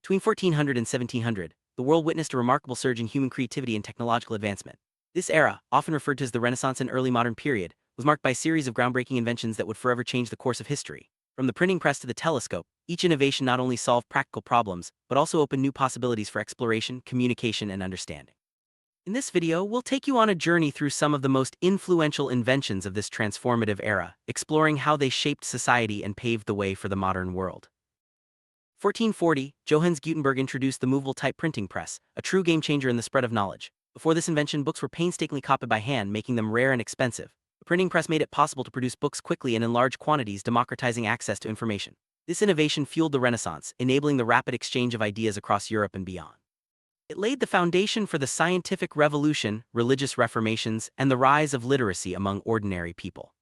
Between 1400 and 1700, the world witnessed a remarkable surge in human creativity and technological advancement. This era, often referred to as the Renaissance and early modern period, was marked by a series of groundbreaking inventions that would forever change the course of history. From the printing press to the telescope, each innovation not only solved practical problems, but also opened new possibilities for exploration, communication, and understanding. In this video, we'll take you on a journey through some of the most influential inventions of this transformative era, exploring how they shaped society and paved the way for the modern world. 1440, Johannes Gutenberg introduced the movable type printing press, a true game-changer in the spread of knowledge. Before this invention, books were painstakingly copied by hand, making them rare and expensive. The printing press made it possible to produce books quickly and in large quantities, democratizing access to information. This innovation fueled the Renaissance, enabling the rapid exchange of ideas across Europe and beyond. It laid the foundation for the scientific revolution, religious reformations, and the rise of literacy among ordinary people.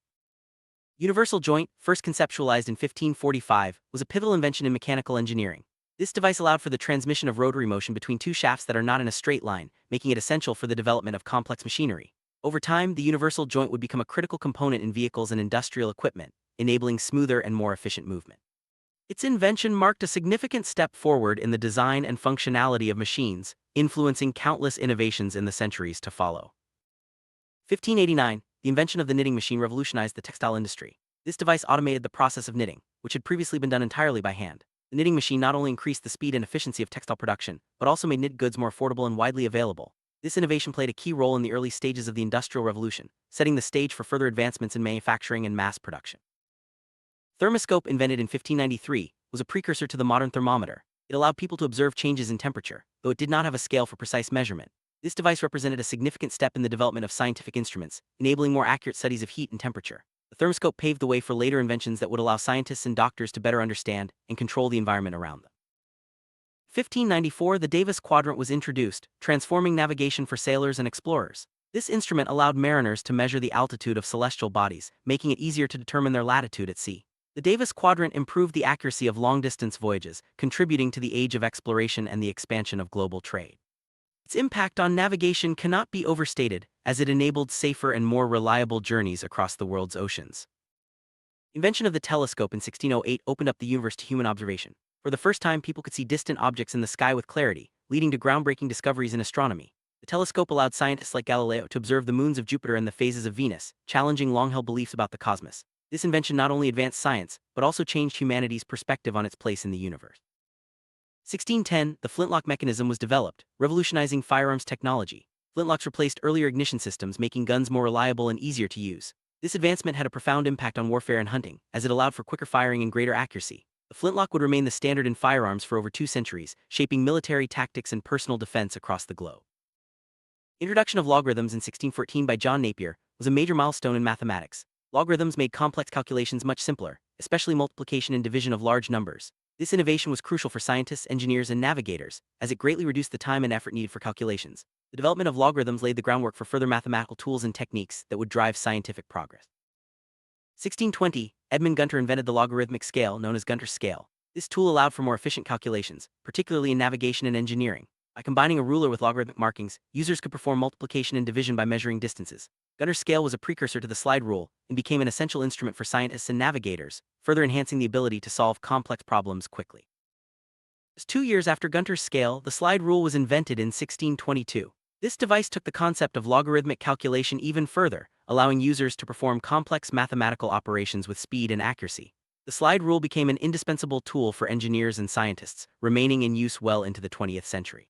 Universal joint, first conceptualized in 1545, was a pivotal invention in mechanical engineering. This device allowed for the transmission of rotary motion between two shafts that are not in a straight line, making it essential for the development of complex machinery. Over time, the universal joint would become a critical component in vehicles and industrial equipment, enabling smoother and more efficient movement. Its invention marked a significant step forward in the design and functionality of machines, influencing countless innovations in the centuries to follow. 1589, the invention of the knitting machine revolutionized the textile industry. This device automated the process of knitting, which had previously been done entirely by hand. The knitting machine not only increased the speed and efficiency of textile production, but also made knit goods more affordable and widely available. This innovation played a key role in the early stages of the Industrial Revolution, setting the stage for further advancements in manufacturing and mass production. Thermoscope, invented in 1593, was a precursor to the modern thermometer. It allowed people to observe changes in temperature, though it did not have a scale for precise measurement. This device represented a significant step in the development of scientific instruments, enabling more accurate studies of heat and temperature. The thermoscope paved the way for later inventions that would allow scientists and doctors to better understand and control the environment around them. 1594, the Davis Quadrant was introduced, transforming navigation for sailors and explorers. This instrument allowed mariners to measure the altitude of celestial bodies, making it easier to determine their latitude at sea. The Davis Quadrant improved the accuracy of long-distance voyages, contributing to the age of exploration and the expansion of global trade. Its impact on navigation cannot be overstated, as it enabled safer and more reliable journeys across the world's oceans. Invention of the telescope in 1608 opened up the universe to human observation. For the first time, people could see distant objects in the sky with clarity, leading to groundbreaking discoveries in astronomy. The telescope allowed scientists like Galileo to observe the moons of Jupiter and the phases of Venus, challenging long-held beliefs about the cosmos. This invention not only advanced science, but also changed humanity's perspective on its place in the universe. 1610, the flintlock mechanism was developed, revolutionizing firearms technology. Flintlocks replaced earlier ignition systems, making guns more reliable and easier to use. This advancement had a profound impact on warfare and hunting, as it allowed for quicker firing and greater accuracy. The flintlock would remain the standard in firearms for over 2 centuries, shaping military tactics and personal defense across the globe. Introduction of logarithms in 1614 by John Napier was a major milestone in mathematics. Logarithms made complex calculations much simpler, especially multiplication and division of large numbers. This innovation was crucial for scientists, engineers, and navigators, as it greatly reduced the time and effort needed for calculations. The development of logarithms laid the groundwork for further mathematical tools and techniques that would drive scientific progress. 1620, Edmund Gunter invented the logarithmic scale, known as Gunter's scale. This tool allowed for more efficient calculations, particularly in navigation and engineering. By combining a ruler with logarithmic markings, users could perform multiplication and division by measuring distances. Gunter's scale was a precursor to the slide rule and became an essential instrument for scientists and navigators, further enhancing the ability to solve complex problems quickly. Just 2 years after Gunter's scale, the slide rule was invented in 1622. This device took the concept of logarithmic calculation even further, allowing users to perform complex mathematical operations with speed and accuracy. The slide rule became an indispensable tool for engineers and scientists, remaining in use well into the 20th century.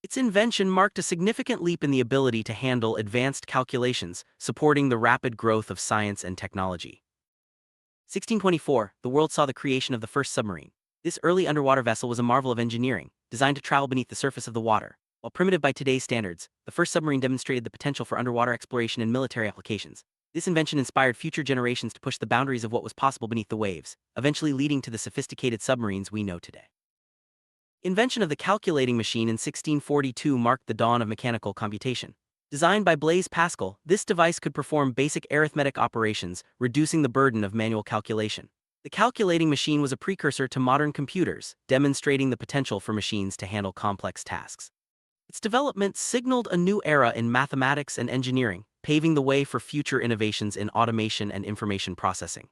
Its invention marked a significant leap in the ability to handle advanced calculations, supporting the rapid growth of science and technology. 1624, the world saw the creation of the first submarine. This early underwater vessel was a marvel of engineering, designed to travel beneath the surface of the water. While primitive by today's standards, the first submarine demonstrated the potential for underwater exploration and military applications. This invention inspired future generations to push the boundaries of what was possible beneath the waves, eventually leading to the sophisticated submarines we know today. Invention of the calculating machine in 1642 marked the dawn of mechanical computation. Designed by Blaise Pascal, this device could perform basic arithmetic operations, reducing the burden of manual calculation. The calculating machine was a precursor to modern computers, demonstrating the potential for machines to handle complex tasks. Its development signaled a new era in mathematics and engineering, paving the way for future innovations in automation and information processing.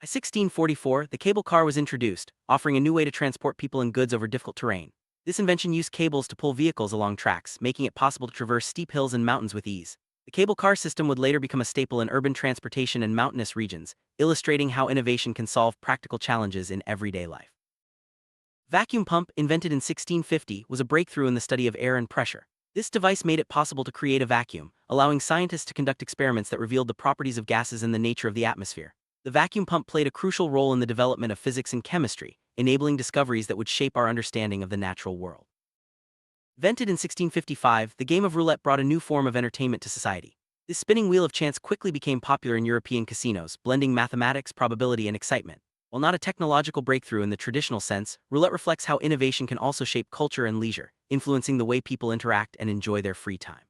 By 1644, the cable car was introduced, offering a new way to transport people and goods over difficult terrain. This invention used cables to pull vehicles along tracks, making it possible to traverse steep hills and mountains with ease. The cable car system would later become a staple in urban transportation and mountainous regions, illustrating how innovation can solve practical challenges in everyday life. Vacuum pump, invented in 1650, was a breakthrough in the study of air and pressure. This device made it possible to create a vacuum, allowing scientists to conduct experiments that revealed the properties of gases and the nature of the atmosphere. The vacuum pump played a crucial role in the development of physics and chemistry, enabling discoveries that would shape our understanding of the natural world. Invented in 1655, the game of roulette brought a new form of entertainment to society. This spinning wheel of chance quickly became popular in European casinos, blending mathematics, probability, and excitement. While not a technological breakthrough in the traditional sense, roulette reflects how innovation can also shape culture and leisure, influencing the way people interact and enjoy their free time.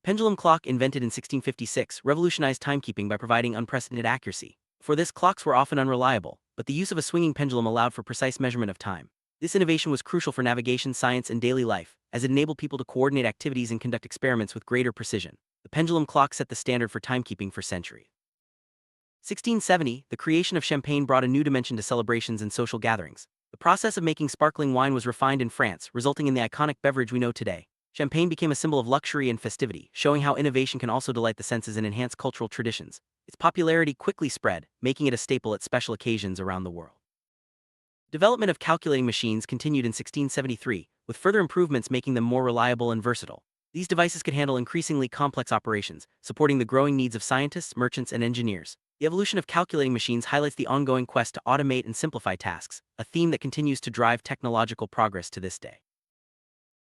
Pendulum clock, invented in 1656, revolutionized timekeeping by providing unprecedented accuracy. For this, clocks were often unreliable, but the use of a swinging pendulum allowed for precise measurement of time. This innovation was crucial for navigation, science, and daily life, as it enabled people to coordinate activities and conduct experiments with greater precision. The pendulum clock set the standard for timekeeping for centuries. 1670, the creation of champagne brought a new dimension to celebrations and social gatherings. The process of making sparkling wine was refined in France, resulting in the iconic beverage we know today. Champagne became a symbol of luxury and festivity, showing how innovation can also delight the senses and enhance cultural traditions. Its popularity quickly spread, making it a staple at special occasions around the world. Development of calculating machines continued in 1673, with further improvements making them more reliable and versatile. These devices could handle increasingly complex operations, supporting the growing needs of scientists, merchants, and engineers. The evolution of calculating machines highlights the ongoing quest to automate and simplify tasks, a theme that continues to drive technological progress to this day.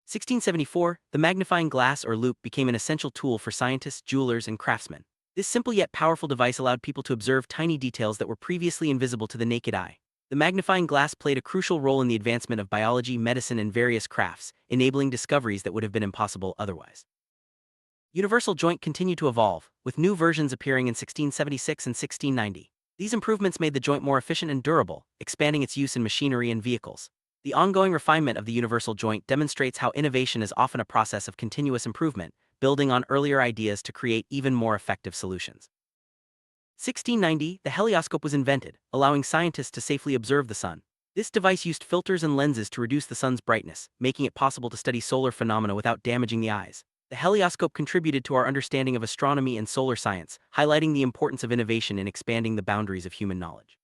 1674, the magnifying glass or loupe became an essential tool for scientists, jewelers, and craftsmen. This simple yet powerful device allowed people to observe tiny details that were previously invisible to the naked eye. The magnifying glass played a crucial role in the advancement of biology, medicine, and various crafts, enabling discoveries that would have been impossible otherwise. Universal joint continued to evolve, with new versions appearing in 1676 and 1690. These improvements made the joint more efficient and durable, expanding its use in machinery and vehicles. The ongoing refinement of the universal joint demonstrates how innovation is often a process of continuous improvement, building on earlier ideas to create even more effective solutions. 1690, the helioscope was invented, allowing scientists to safely observe the sun. This device used filters and lenses to reduce the sun's brightness, making it possible to study solar phenomena without damaging the eyes. The helioscope contributed to our understanding of astronomy and solar science, highlighting the importance of innovation in expanding the boundaries of human knowledge.